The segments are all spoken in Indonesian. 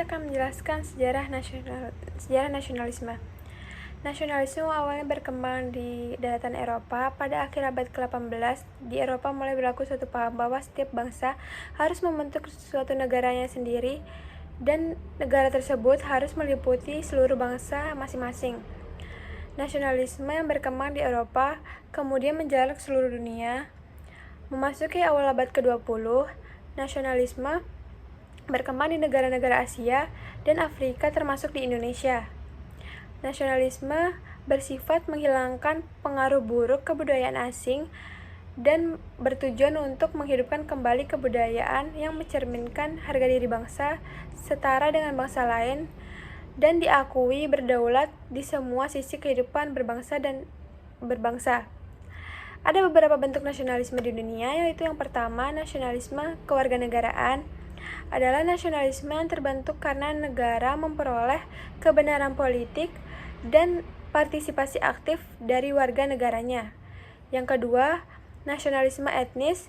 saya akan menjelaskan sejarah nasionalisme. Nasionalisme awalnya berkembang di daratan Eropa. Pada akhir abad ke-18, di Eropa mulai berlaku suatu paham bahwa setiap bangsa harus membentuk suatu negaranya sendiri dan negara tersebut harus meliputi seluruh bangsa masing-masing. Nasionalisme yang berkembang di Eropa kemudian menjalar ke seluruh dunia. Memasuki awal abad ke-20, nasionalisme berkembang di negara-negara Asia dan Afrika termasuk di Indonesia. Nasionalisme bersifat menghilangkan pengaruh buruk kebudayaan asing dan bertujuan untuk menghidupkan kembali kebudayaan yang mencerminkan harga diri bangsa setara dengan bangsa lain dan diakui berdaulat di semua sisi kehidupan berbangsa dan berbangsa. Ada beberapa bentuk nasionalisme di dunia, yaitu yang pertama, nasionalisme kewarganegaraan adalah nasionalisme yang terbentuk karena negara memperoleh kebenaran politik dan partisipasi aktif dari warga negaranya. Yang kedua, nasionalisme etnis,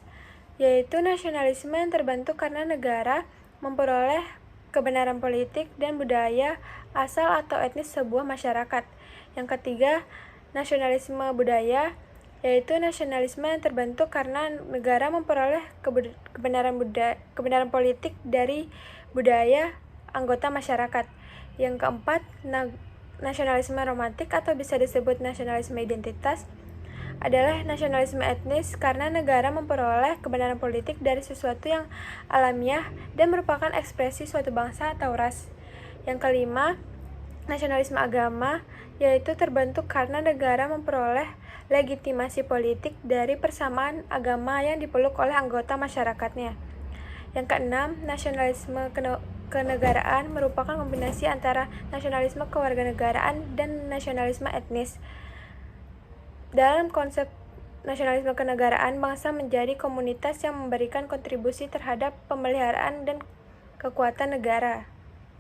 yaitu nasionalisme yang terbentuk karena negara memperoleh kebenaran politik dan budaya asal atau etnis sebuah masyarakat. Yang ketiga, nasionalisme budaya, yaitu nasionalisme yang terbentuk karena negara memperoleh kebenaran politik dari budaya anggota masyarakat. Yang keempat, nasionalisme romantik atau bisa disebut nasionalisme identitas adalah nasionalisme etnis karena negara memperoleh kebenaran politik dari sesuatu yang alamiah dan merupakan ekspresi suatu bangsa atau ras. Yang kelima, nasionalisme agama, yaitu terbentuk karena negara memperoleh legitimasi politik dari persamaan agama yang dipeluk oleh anggota masyarakatnya. Yang keenam, nasionalisme kenegaraan merupakan kombinasi antara nasionalisme kewarganegaraan dan nasionalisme etnis. Dalam konsep nasionalisme kenegaraan, bangsa menjadi komunitas yang memberikan kontribusi terhadap pemeliharaan dan kekuatan negara.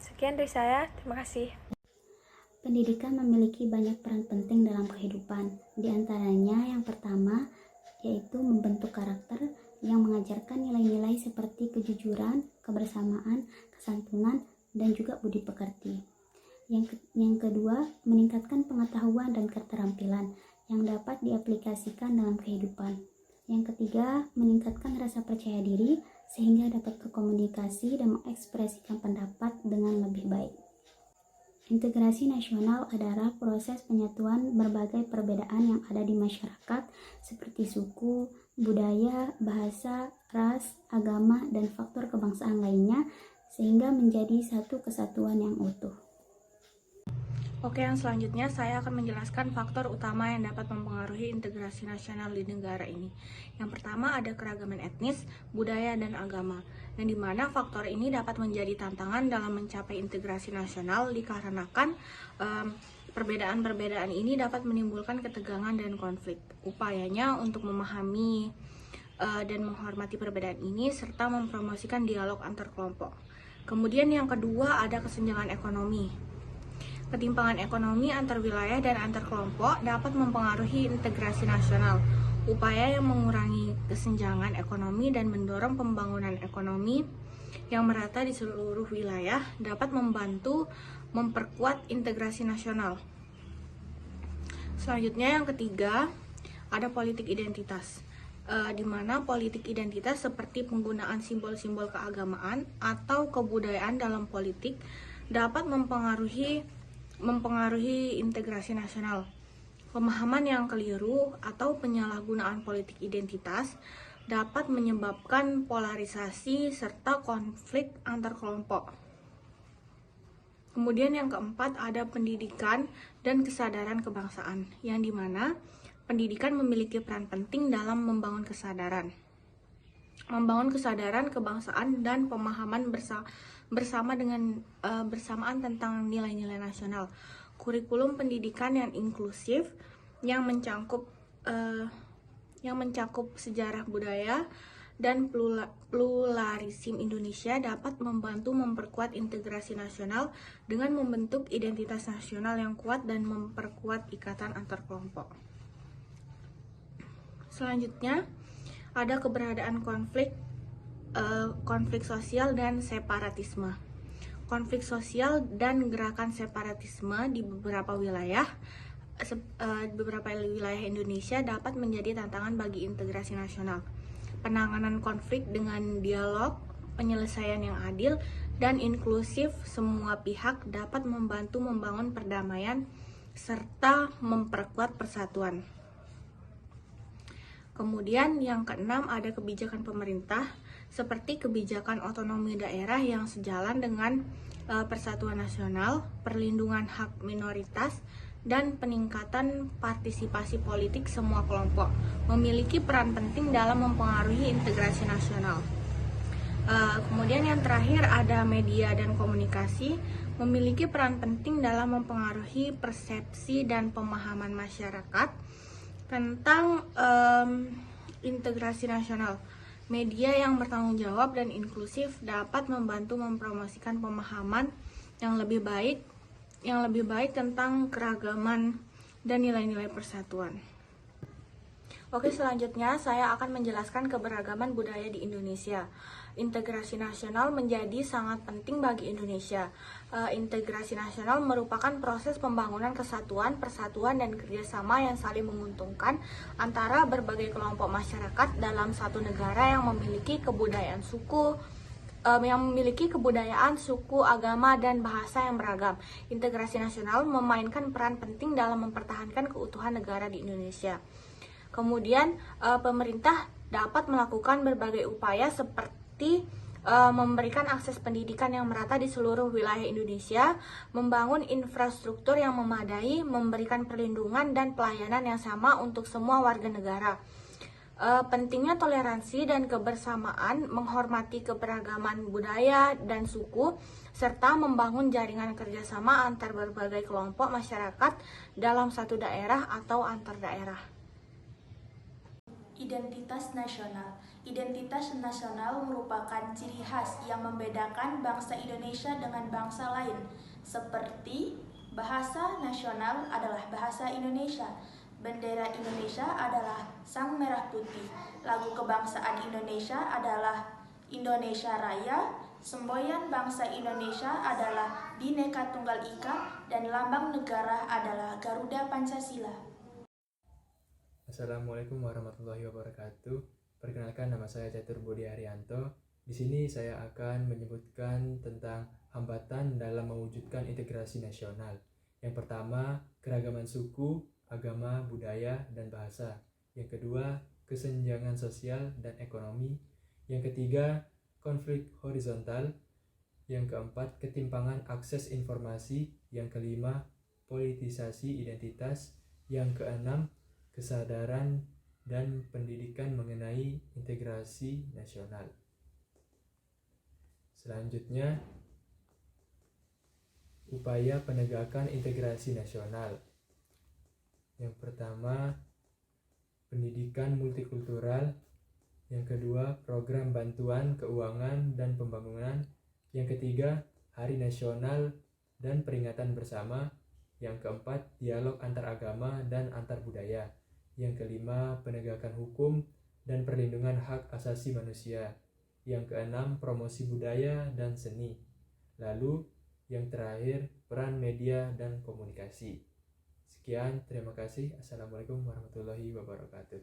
Sekian dari saya, terima kasih. Pendidikan memiliki banyak peran penting dalam kehidupan. Di antaranya yang pertama, yaitu membentuk karakter yang mengajarkan nilai-nilai seperti kejujuran, kebersamaan, kesantunan, dan juga budi pekerti. Yang kedua, meningkatkan pengetahuan dan keterampilan yang dapat diaplikasikan dalam kehidupan. Yang ketiga, meningkatkan rasa percaya diri sehingga dapat berkomunikasi dan mengekspresikan pendapat dengan lebih baik. Integrasi nasional adalah proses penyatuan berbagai perbedaan yang ada di masyarakat seperti suku, budaya, bahasa, ras, agama, dan faktor kebangsaan lainnya sehingga menjadi satu kesatuan yang utuh. Oke, yang selanjutnya saya akan menjelaskan faktor utama yang dapat mempengaruhi integrasi nasional di negara ini. Yang pertama ada keragaman etnis, budaya, dan agama, yang dimana faktor ini dapat menjadi tantangan dalam mencapai integrasi nasional dikarenakan perbedaan-perbedaan ini dapat menimbulkan ketegangan dan konflik. Upayanya untuk memahami dan menghormati perbedaan ini serta mempromosikan dialog antar kelompok. Kemudian yang kedua ada kesenjangan ekonomi. Ketimpangan ekonomi antar wilayah dan antar kelompok dapat mempengaruhi integrasi nasional. Upaya yang mengurangi kesenjangan ekonomi dan mendorong pembangunan ekonomi yang merata di seluruh wilayah dapat membantu memperkuat integrasi nasional. Selanjutnya yang ketiga, ada politik identitas. Di mana politik identitas seperti penggunaan simbol-simbol keagamaan atau kebudayaan dalam politik dapat mempengaruhi integrasi nasional. Pemahaman yang keliru atau penyalahgunaan politik identitas dapat menyebabkan polarisasi serta konflik antar kelompok. Kemudian yang keempat ada pendidikan dan kesadaran kebangsaan, yang dimana pendidikan memiliki peran penting dalam membangun kesadaran kebangsaan dan pemahaman bersamaan tentang nilai-nilai nasional. Kurikulum pendidikan yang inklusif yang mencakup sejarah budaya dan pluralisme Indonesia dapat membantu memperkuat integrasi nasional dengan membentuk identitas nasional yang kuat dan memperkuat ikatan antar kelompok. Selanjutnya ada keberadaan konflik sosial dan separatisme. konflik sosial dan gerakan separatisme di beberapa wilayah Indonesia dapat menjadi tantangan bagi integrasi nasional. Penanganan konflik dengan dialog, penyelesaian yang adil dan inklusif semua pihak dapat membantu membangun perdamaian serta memperkuat persatuan. Kemudian yang keenam ada kebijakan pemerintah seperti kebijakan otonomi daerah yang sejalan dengan persatuan nasional, perlindungan hak minoritas, dan peningkatan partisipasi politik semua kelompok memiliki peran penting dalam mempengaruhi integrasi nasional. Kemudian yang terakhir ada media dan komunikasi memiliki peran penting dalam mempengaruhi persepsi dan pemahaman masyarakat tentang integrasi nasional. Media yang bertanggung jawab dan inklusif dapat membantu mempromosikan pemahaman yang lebih baik tentang keragaman dan nilai-nilai persatuan. Oke, selanjutnya saya akan menjelaskan keberagaman budaya di Indonesia. Integrasi nasional menjadi sangat penting bagi Indonesia. Integrasi nasional merupakan proses pembangunan kesatuan, persatuan, dan kerjasama yang saling menguntungkan antara berbagai kelompok masyarakat dalam satu negara yang memiliki kebudayaan suku, agama, dan bahasa yang beragam. Integrasi nasional memainkan peran penting dalam mempertahankan keutuhan negara di Indonesia. Kemudian pemerintah dapat melakukan berbagai upaya seperti memberikan akses pendidikan yang merata di seluruh wilayah Indonesia, membangun infrastruktur yang memadai, memberikan perlindungan dan pelayanan yang sama untuk semua warga negara. Pentingnya toleransi dan kebersamaan, menghormati keberagaman budaya dan suku, serta membangun jaringan kerjasama antar berbagai kelompok masyarakat dalam satu daerah atau antar daerah. Identitas nasional. Identitas nasional merupakan ciri khas yang membedakan bangsa Indonesia dengan bangsa lain, seperti bahasa nasional adalah bahasa Indonesia, bendera Indonesia adalah sang merah putih, lagu kebangsaan Indonesia adalah Indonesia Raya, semboyan bangsa Indonesia adalah Bhinneka Tunggal Ika, dan lambang negara adalah Garuda Pancasila. Assalamualaikum warahmatullahi wabarakatuh. Perkenalkan, nama saya Catur Budi Haryanto. Di sini saya akan menyebutkan tentang hambatan dalam mewujudkan integrasi nasional. Yang pertama, keragaman suku, agama, budaya, dan bahasa. Yang kedua, kesenjangan sosial dan ekonomi. Yang ketiga, konflik horizontal. Yang keempat, ketimpangan akses informasi. Yang kelima, politisasi identitas. Yang keenam, kesadaran dan pendidikan mengenai integrasi nasional. Selanjutnya, upaya penegakan integrasi nasional. Yang pertama, pendidikan multikultural. Yang kedua, program bantuan keuangan dan pembangunan. Yang ketiga, Hari Nasional dan peringatan bersama. Yang keempat, dialog antar agama dan antar budaya. Yang kelima, penegakan hukum dan perlindungan hak asasi manusia. Yang keenam, promosi budaya dan seni. Lalu, yang terakhir, peran media dan komunikasi. Sekian, terima kasih. Assalamualaikum warahmatullahi wabarakatuh.